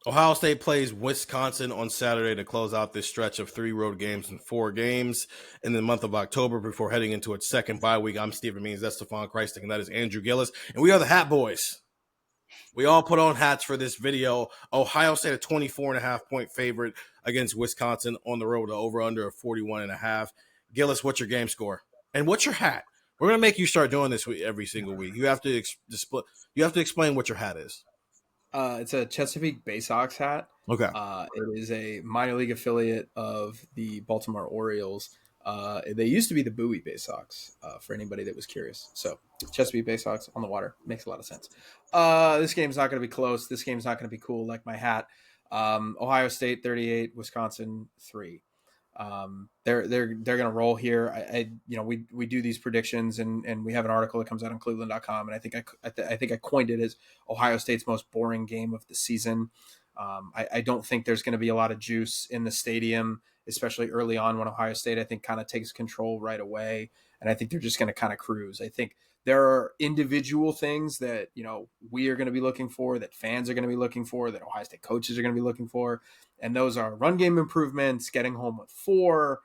Ohio State plays Wisconsin on Saturday to close out this stretch of 3 road games and 4 games in the month of October before heading into its second bye week. I'm Stephen Means, that's Stefan Krajisnik, and that is Andrew Gillis. And we are the Hat Boys. We all put on hats for this video. Ohio State a 24.5-point favorite against Wisconsin on the road to over-under of 41.5. Gillis, what's your game score? And what's your hat? We're going to make you start doing this every single week. You have to explain what your hat is. It's a Chesapeake Bay Sox hat. Okay. It is a minor league affiliate of the Baltimore Orioles. They used to be the Bowie Bay Sox, for anybody that was curious. So Chesapeake Bay Sox on the water makes a lot of sense. This game's not going to be close. This game's not going to be cool like my hat. Ohio State 38, Wisconsin 3. They're going to roll here. We do these predictions and we have an article that comes out on cleveland.com. And I think I coined it as Ohio State's most boring game of the season. I don't think there's going to be a lot of juice in the stadium, especially early on when Ohio State, I think, kind of takes control right away. And I think they're just going to kind of cruise. I think there are individual things that, we are going to be looking for, that fans are going to be looking for, that Ohio State coaches are going to be looking for. And those are run game improvements, getting home with 4,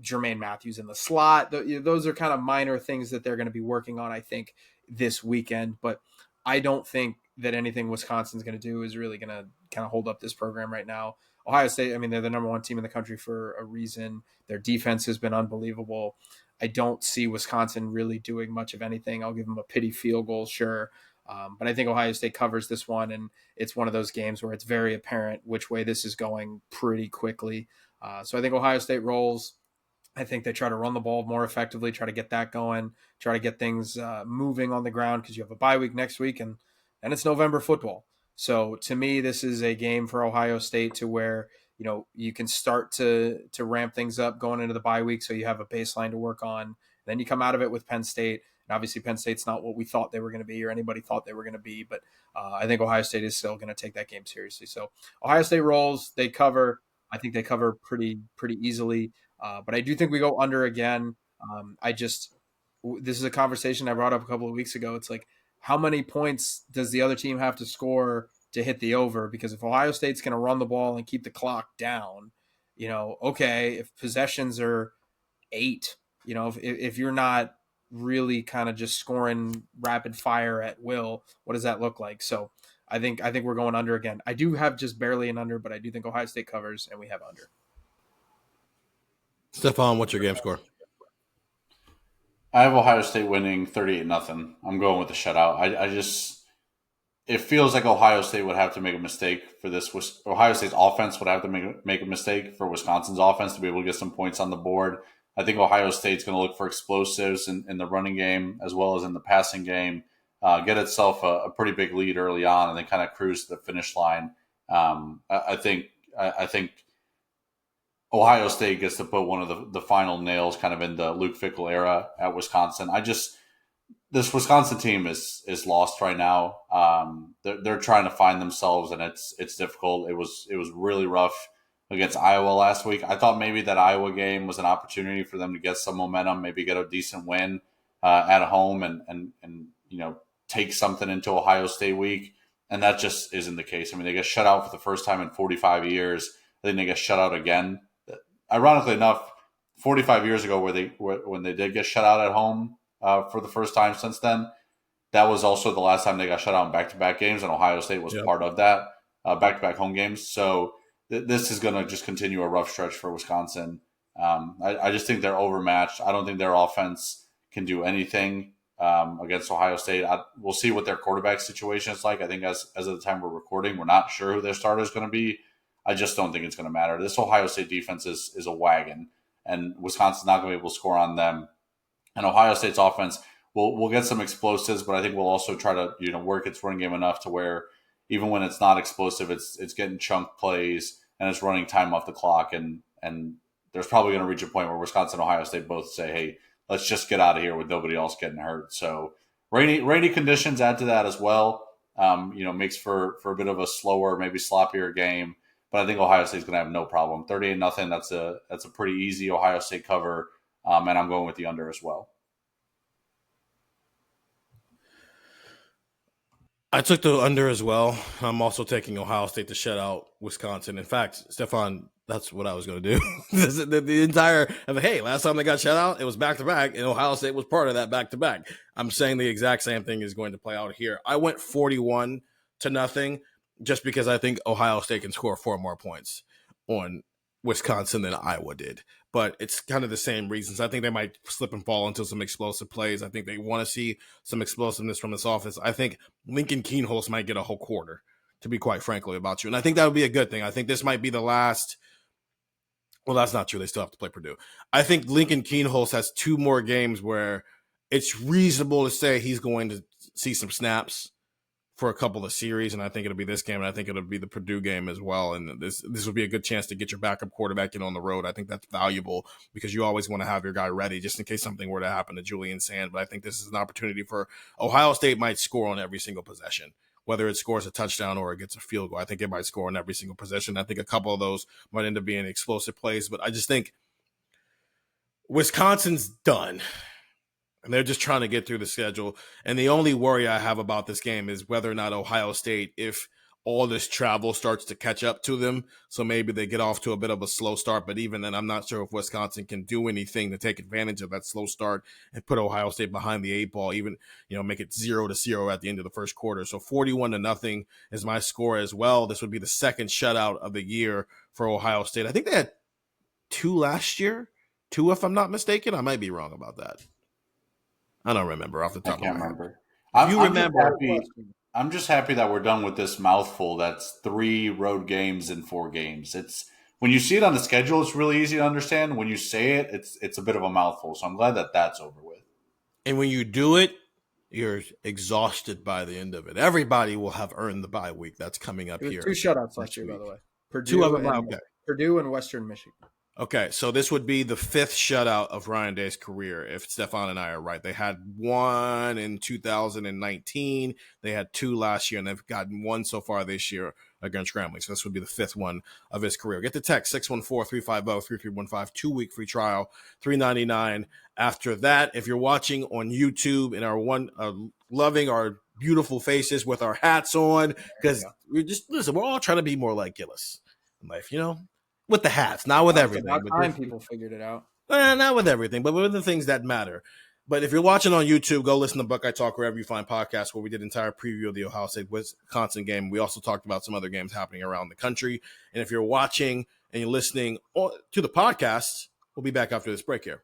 Jermaine Matthews in the slot. Those are kind of minor things that they're going to be working on, I think, this weekend. But I don't think that anything Wisconsin's going to do is really going to kind of hold up this program right now. Ohio State, they're the number 1 team in the country for a reason. Their defense has been unbelievable. I don't see Wisconsin really doing much of anything. I'll give them a pity field goal, sure. But I think Ohio State covers this one, and it's one of those games where it's very apparent which way this is going pretty quickly. So I think Ohio State rolls. I think they try to run the ball more effectively, try to get that going, try to get things moving on the ground because you have a bye week next week, and it's November football. So to me, this is a game for Ohio State to where you can start to ramp things up going into the bye week, so you have a baseline to work on. Then you come out of it with Penn State. And obviously, Penn State's not what we thought they were going to be or anybody thought they were going to be. But I think Ohio State is still going to take that game seriously. So Ohio State rolls. They cover. I think they cover pretty easily. But I do think we go under again. This is a conversation I brought up a couple of weeks ago. It's like, how many points does the other team have to score to hit the over? Because if Ohio State's going to run the ball and keep the clock down, okay, if possessions are 8, if you're not really kind of just scoring rapid fire at will, what does that look like? So I think we're going under again. I do have just barely an under, but I do think Ohio State covers and we have under. Stefan, what's your game score? I have Ohio State winning 38-0. I'm going with the shutout. It feels like Ohio State would have to make a mistake for this. Ohio State's offense would have to make a mistake for Wisconsin's offense to be able to get some points on the board. I think Ohio State's going to look for explosives in the running game as well as in the passing game, get itself a pretty big lead early on, and then kind of cruise to the finish line. I think Ohio State gets to put one of the final nails kind of in the Luke Fickell era at Wisconsin. This Wisconsin team is lost right now. They're trying to find themselves, and it's difficult. It was really rough against Iowa last week. I thought maybe that Iowa game was an opportunity for them to get some momentum, maybe get a decent win at home, and take something into Ohio State week, and that just isn't the case. They get shut out for the first time in 45 years. I think they get shut out again. Ironically enough, 45 years ago, when they did get shut out at home for the first time since then, that was also the last time they got shut out in back-to-back games, and Ohio State was part of that back-to-back home games. So this is going to just continue a rough stretch for Wisconsin. I just think they're overmatched. I don't think their offense can do anything against Ohio State. We'll see what their quarterback situation is like. I think as of the time we're recording, we're not sure who their starter is going to be. I just don't think it's going to matter. This Ohio State defense is a wagon, and Wisconsin's not going to be able to score on them. And Ohio State's offense will get some explosives, but I think we'll also try to work its run game enough to where even when it's not explosive, it's getting chunk plays and it's running time off the clock. And there's probably going to reach a point where Wisconsin and Ohio State both say, hey, let's just get out of here with nobody else getting hurt. So rainy conditions add to that as well. Makes for a bit of a slower, maybe sloppier game. But I think Ohio State's going to have no problem. 38-0. That's a pretty easy Ohio State cover, and I'm going with the under as well. I took the under as well. I'm also taking Ohio State to shut out Wisconsin. In fact, Stefan, that's what I was going to do. the entire, hey, last time they got shut out, it was back-to-back, and Ohio State was part of that back-to-back. I'm saying the exact same thing is going to play out here. I went 41-0 just because I think Ohio State can score 4 more points on Wisconsin than Iowa did. But it's kind of the same reasons. I think they might slip and fall into some explosive plays. I think they want to see some explosiveness from this offense. I think Lincoln Kienholz might get a whole quarter, to be quite frankly about you. And I think that would be a good thing. I think this might be the last. Well, that's not true. They still have to play Purdue. I think Lincoln Kienholz has 2 more games where it's reasonable to say he's going to see some snaps for a couple of series, and I think it'll be this game, and I think it'll be the Purdue game as well. And this will be a good chance to get your backup quarterback in on the road. I think that's valuable because you always want to have your guy ready just in case something were to happen to Julian Sand. But I think this is an opportunity for Ohio State might score on every single possession, whether it scores a touchdown or it gets a field goal. I think it might score on every single possession. I think a couple of those might end up being explosive plays, but I just think Wisconsin's done. And they're just trying to get through the schedule. And the only worry I have about this game is whether or not Ohio State, if all this travel starts to catch up to them, so maybe they get off to a bit of a slow start. But even then, I'm not sure if Wisconsin can do anything to take advantage of that slow start and put Ohio State behind the 8 ball, even, make it 0-0 at the end of the first quarter. So 41-0 is my score as well. This would be the second shutout of the year for Ohio State. I think they had 2 last year, 2 if I'm not mistaken. I might be wrong about that. I don't remember off the top of my head. Remember. I'm just happy that we're done with this mouthful. That's 3 road games in 4 games. It's when you see it on the schedule, it's really easy to understand. When you say it, it's a bit of a mouthful. So I'm glad that that's over with. And when you do it, you're exhausted by the end of it. Everybody will have earned the bye week that's coming up here. 2 shutouts last year, by the way. Purdue and Western Michigan. Okay, so this would be the 5th shutout of Ryan Day's career, if Stefan and I are right. They had 1 in 2019. They had 2 last year, and they've gotten 1 so far this year against Grambling. So this would be the 5th one of his career. Get the text, 614-350-3315, 2-week free trial, $3.99. After that, if you're watching on YouTube and are loving our beautiful faces with our hats on, because we're all trying to be more like Gillis in life, with the hats, not with everything. About time people figured it out. Not with everything, but with the things that matter. But if you're watching on YouTube, go listen to Buckeye Talk wherever you find podcasts, where we did an entire preview of the Ohio State-Wisconsin game. We also talked about some other games happening around the country. And if you're watching and you're listening to the podcast, we'll be back after this break here.